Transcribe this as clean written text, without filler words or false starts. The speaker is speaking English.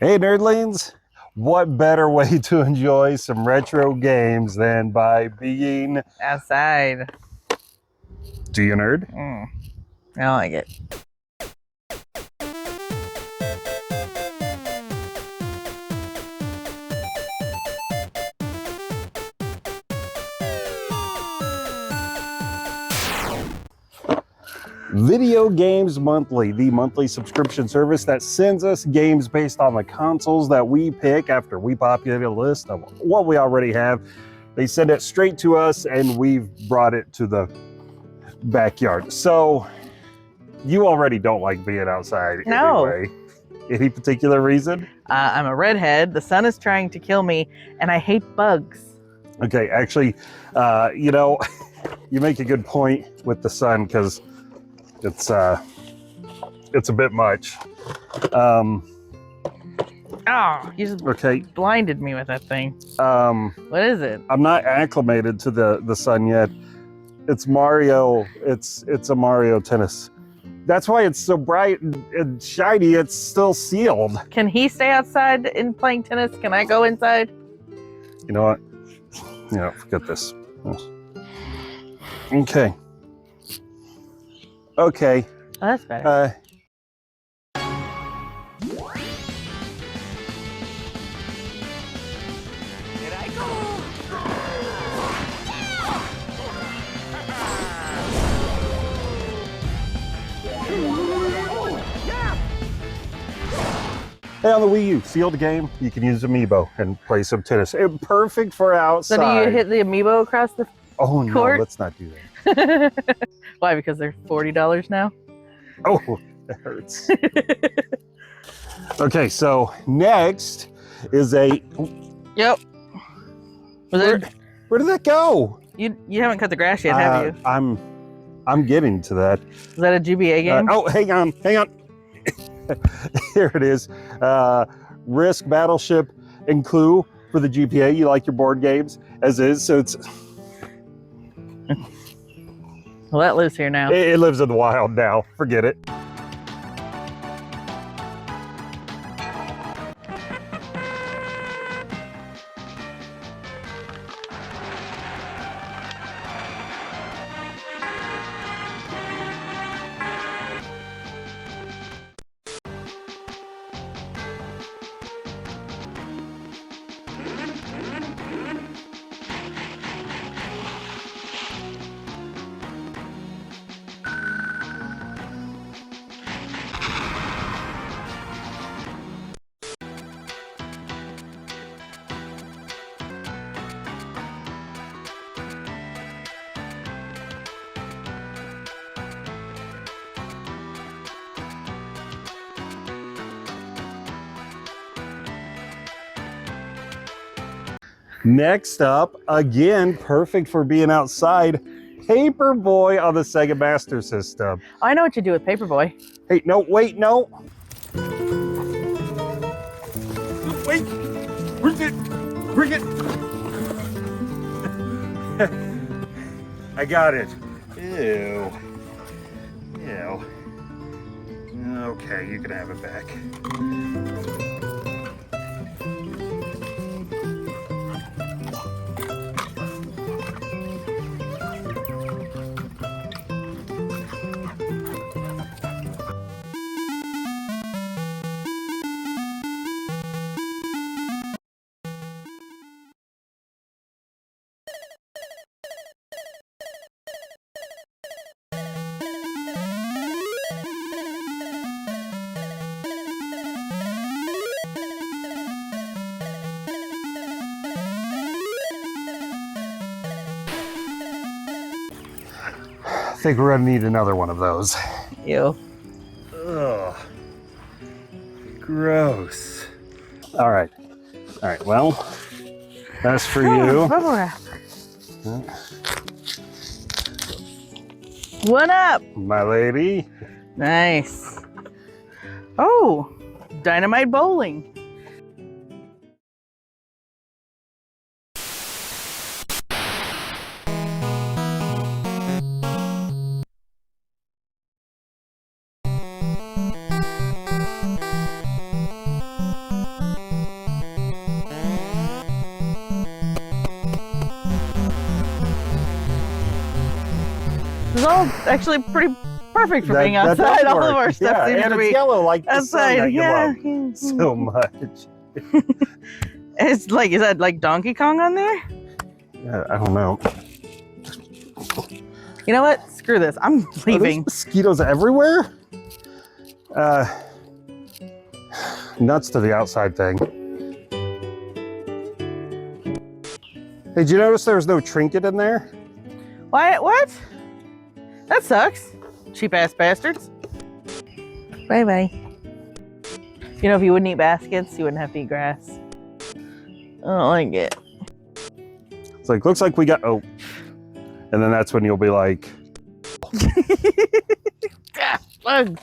Hey Nerdlings, what better way to enjoy some retro games than by being Outside. Do you nerd? I don't like it. Video Games Monthly, the monthly subscription service that sends us games based on the consoles that we pick after we populate a list of what we already have. They send it straight to us and we've brought it to the backyard. So you already don't like being outside No. anyway. Any particular reason? I'm a redhead. The sun is trying to kill me, and I hate bugs. Okay, actually, you make a good point with the sun because it's a bit much. Oh, you just Okay. blinded me with that thing. What is it? I'm not acclimated to the sun yet. It's Mario. It's a Mario tennis. That's why it's so bright and shiny. It's still sealed. Can he stay outside and playing tennis? Can I go inside? You know what? Yeah, forget this. Okay. Okay. Oh, that's better. Hey, on the Wii U, sealed game, you can use Amiibo and play some tennis. Perfect for outside. So do you hit the amiibo across the Oh court? No, let's not do that. Why? Because they're $40 now? Oh, that hurts. Okay, so next is a... Yep. Where did that go? You haven't cut the grass yet, have you? I'm getting to that. Is that a GBA game? Oh, hang on. Here it is. Risk, Battleship, and Clue for the GPA. You like your board games as is, so it's... Well, that lives here now. It lives in the wild now. Forget it. Next up, again, perfect for being outside, Paperboy on the Sega Master System. Oh, I know what you do with Paperboy. Hey, no, wait, no. Wait, bring it. I got it. Ew. Okay, you can have it back. I think we're gonna need another one of those. Ew. Ugh. Gross. All right, well, that's for you. Bubble wrap. One up. My lady. Nice. Oh, dynamite bowling. all actually pretty perfect for being That does outside. All of work. our stuff seems and to it's be yellow like the sun outside. that you Yeah. love so much. It's like, is that like Donkey Kong on there? Yeah, I don't know. You know what? Screw this. I'm Are those leaving. mosquitoes everywhere? Nuts to the outside thing. Hey, did you notice there's no trinket in there? What? What? That sucks. Cheap ass bastards. Bye bye. You know, if you wouldn't eat baskets, you wouldn't have to eat grass. I don't like it. It's like, looks like we got, oh. And then that's when you'll be like, Bugs.